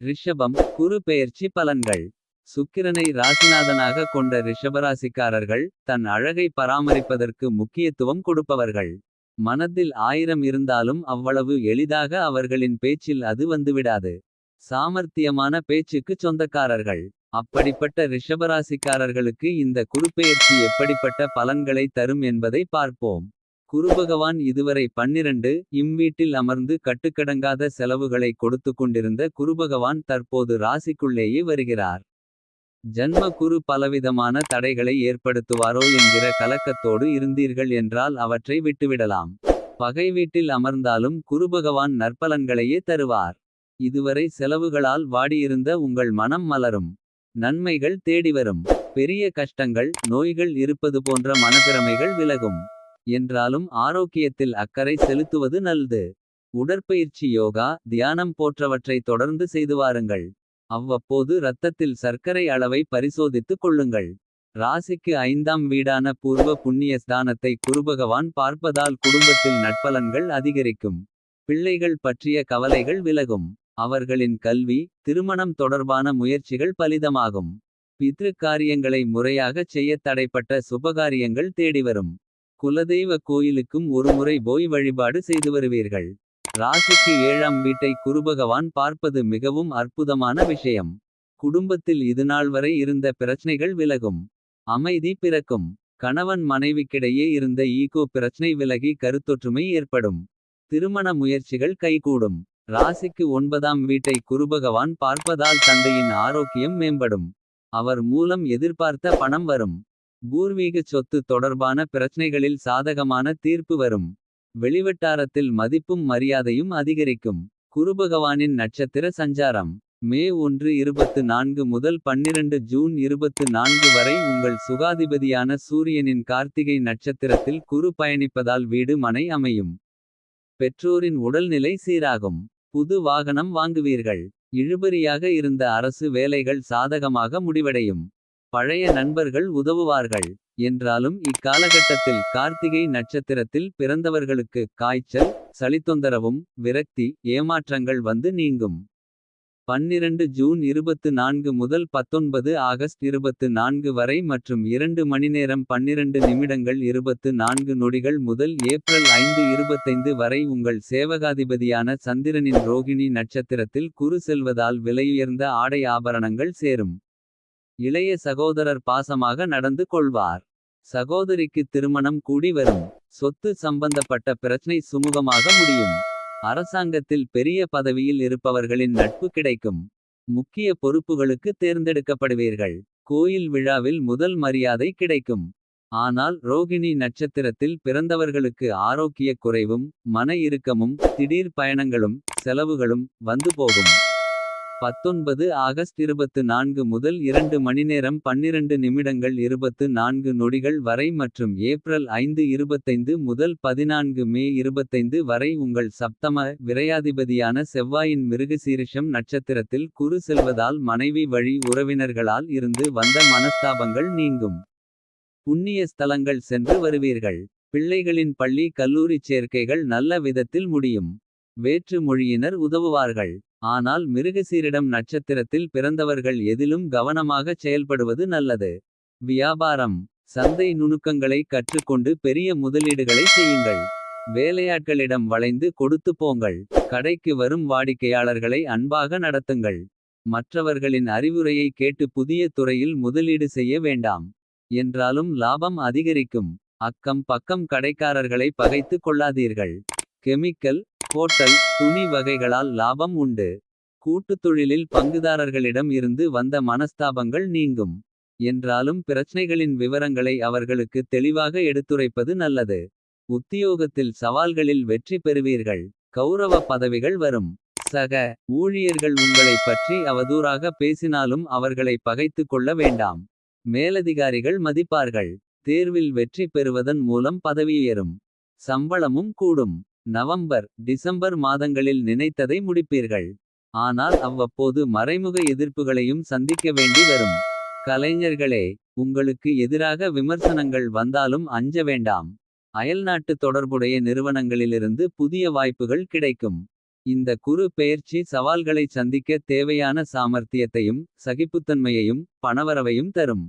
ரிஷபம் குரு பெயர்ச்சி பலன்கள். சுக்கிரனை ராசிநாதனாக கொண்ட ரிஷபராசிக்காரர்கள். தன் அழகை பராமரிப்பதற்கு முக்கியத்துவம் கொடுப்பவர்கள். மனத்தில் ஆயிரம் இருந்தாலும் அவ்வளவு எளிதாக அவர்களின் பேச்சில் அது வந்துவிடாது. சாமர்த்தியமான பேச்சுக்குச் சொந்தக்காரர்கள். அப்படிப்பட்ட ரிஷபராசிக்காரர்களுக்கு இந்த குருப்பெயர்ச்சி எப்படிப்பட்ட பலன்களை தரும் என்பதை பார்ப்போம். குருபகவான் இதுவரை 12 இம் வீட்டில் அமர்ந்து கட்டுக்கடங்காத செலவுகளை கொடுத்து கொண்டிருந்த குருபகவான் தற்போது ராசிக்குள்ளேயே வருகிறார். ஜன்ம குரு பலவிதமான தடைகளை ஏற்படுத்துவாரோ என்கிற கலக்கத்தோடு இருந்தீர்கள் என்றால் அவற்றை விட்டுவிடலாம். பகை வீட்டில் அமர்ந்தாலும் குருபகவான் நற்பலன்களையே தருவார். இதுவரை செலவுகளால் வாடியிருந்த உங்கள் மனம் மலரும். நன்மைகள் தேடிவரும். பெரிய கஷ்டங்கள் நோய்கள் இருப்பது போன்ற மனப்பிரமைகள் விலகும். என்றாலும் ஆரோக்கியத்தில் அக்கறை செலுத்துவது நல்லது. உடற்பயிற்சி யோகா தியானம் போன்றவற்றை தொடர்ந்து செய்து வாருங்கள். அவ்வப்போது இரத்தத்தில் சர்க்கரை அளவை பரிசோதித்துக் கொள்ளுங்கள். ராசிக்கு 5ஆம் வீடான பூர்வ புண்ணிய ஸ்தானத்தை குருபகவான் பார்ப்பதால் குடும்பத்தில் நற்பலன்கள் அதிகரிக்கும். பிள்ளைகள் பற்றிய கவலைகள் விலகும். அவர்களின் கல்வி திருமணம் தொடர்பான முயற்சிகள் பலிதமாகும். பித்ரு காரியங்களை முறையாகச் செய்யத் தடைப்பட்ட சுபகாரியங்கள் தேடிவரும். குலதெய்வ கோயிலுக்கும் ஒருமுறை போய் வழிபாடு செய்து வருவீர்கள். ராசிக்கு 7ஆம் வீட்டை குருபகவான் பார்ப்பது மிகவும் அற்புதமான விஷயம். குடும்பத்தில் இதுநாள் வரை இருந்த பிரச்சனைகள் விலகும். அமைதி பிறக்கும். கணவன் மனைவிக்கிடையே இருந்த ஈகோ பிரச்சனை விலகி கருத்தொற்றுமை ஏற்படும். திருமண முயற்சிகள் கைகூடும். ராசிக்கு 9ஆம் வீட்டை குருபகவான் பார்ப்பதால் தந்தையின் ஆரோக்கியம் மேம்படும். அவர் மூலம் எதிர்பார்த்த பணம் வரும். பூர்வீக சொத்து தொடர்பான பிரச்சனைகளில் சாதகமான தீர்ப்பு வரும். வெளிவட்டாரத்தில் மதிப்பும் மரியாதையும் அதிகரிக்கும். குருபகவானின் நட்சத்திர சஞ்சாரம் மே 1 முதல் 12 ஜூன் 24 வரை. உங்கள் சுகாதிபதியான சூரியனின் கார்த்திகை நட்சத்திரத்தில் குரு பயணிப்பதால் வீடு மனை அமையும். பெற்றோரின் உடல்நிலை சீராகும். புது வாகனம் வாங்குவீர்கள். இழுபறியாக இருந்த அரசு வேலைகள் சாதகமாக முடிவடையும். பழைய நண்பர்கள் உதவுவார்கள். என்றாலும் இக்காலகட்டத்தில் கார்த்திகை நட்சத்திரத்தில் பிறந்தவர்களுக்கு காய்ச்சல். சளித்தொந்தரவும் விரக்தி ஏமாற்றங்கள் வந்து நீங்கும். 12 ஜூன் 24 முதல் 19 ஆகஸ்ட் 24 வரை மற்றும் 2 மணிநேரம் 12 நிமிடங்கள் 24 நொடிகள் முதல் ஏப்ரல் 5 வரை. உங்கள் சேவகாதிபதியான சந்திரனின் ரோகிணி நட்சத்திரத்தில் குரு செல்வதால் விலையுயர்ந்த ஆடை ஆபரணங்கள் சேரும். இளைய சகோதரர் பாசமாக நடந்து கொள்வார். சகோதரிக்கு திருமணம் கூடி வரும். சொத்து சம்பந்தப்பட்ட பிரச்சனை சுமூகமாக முடியும். அரசாங்கத்தில் பெரிய பதவியில் இருப்பவர்களின் நட்பு கிடைக்கும். முக்கிய பொறுப்புகளுக்கு தேர்ந்தெடுக்கப்படுவீர்கள். கோயில் விழாவில் முதல் மரியாதை கிடைக்கும். ஆனால் ரோகிணி நட்சத்திரத்தில் பிறந்தவர்களுக்கு ஆரோக்கிய குறைவும். மன இறுக்கமும் திடீர் பயணங்களும் செலவுகளும் வந்து போகும். 19 ஆகஸ்ட் 24 முதல் 2 மணிநேரம் 12 நிமிடங்கள் 24 நொடிகள் வரை மற்றும் ஏப்ரல் 5 முதல் 14 மே 25 வரை. உங்கள் சப்தம விரையாதிபதியான செவ்வாயின் மிருகசீரிஷம் நட்சத்திரத்தில் குரு செல்வதால் மனைவி வழி உறவினர்களால் இருந்து வந்த மனஸ்தாபங்கள் நீங்கும். புண்ணிய ஸ்தலங்கள் சென்று வருவீர்கள். பிள்ளைகளின் பள்ளி கல்லூரி சேர்க்கைகள் நல்ல விதத்தில் முடியும். வேற்று மொழியினர் உதவுவார்கள். ஆனால் மிருகசீரிடம் நட்சத்திரத்தில் பிறந்தவர்கள் எதிலும் கவனமாகச் செயல்படுவது நல்லது. வியாபாரம் சந்தை நுணுக்கங்களை கற்றுக்கொண்டு பெரிய முதலீடுகளை செய்யுங்கள். வேலையாட்களிடம் வளைந்து கொடுத்து போங்கள். கடைக்கு வரும் வாடிக்கையாளர்களை அன்பாக நடத்துங்கள். மற்றவர்களின் அறிவுரையை கேட்டு புதிய துறையில் முதலீடு செய்ய வேண்டாம். என்றாலும் லாபம் அதிகரிக்கும். அக்கம் பக்கம் கடைக்காரர்களை பகைத்து கொள்ளாதீர்கள். கெமிக்கல் ஹோட்டல் துணி வகைகளால் லாபம் உண்டு. கூட்டுத் தொழிலில் பங்குதாரர்களிடம் இருந்து வந்த மனஸ்தாபங்கள் நீங்கும். என்றாலும் பிரச்சனைகளின் விவரங்களை அவர்களுக்கு தெளிவாக எடுத்துரைப்பது நல்லது. உத்தியோகத்தில் சவால்களில் வெற்றி பெறுவீர்கள். கௌரவ பதவிகள் வரும். சக ஊழியர்கள் உங்களைப் பற்றி அவதூறாக பேசினாலும் அவர்களை பகைத்து கொள்ள வேண்டாம். மேலதிகாரிகள் மதிப்பார்கள். தேர்வில் வெற்றி பெறுவதன் மூலம் பதவியுயரும். சம்பளமும் கூடும். நவம்பர் டிசம்பர் மாதங்களில் நினைத்ததை முடிப்பீர்கள். ஆனால் அவ்வப்போது மறைமுக எதிர்ப்புகளையும் சந்திக்க வேண்டி வரும். கலைஞர்களே உங்களுக்கு எதிராக விமர்சனங்கள் வந்தாலும் அஞ்ச வேண்டாம். அயல்நாட்டு தொடர்புடைய நிறுவனங்களிலிருந்து புதிய வாய்ப்புகள் கிடைக்கும். இந்த குரு பெயர்ச்சி சவால்களைச் சந்திக்க தேவையான சாமர்த்தியத்தையும். சகிப்புத்தன்மையையும் பணவரவையும் தரும்.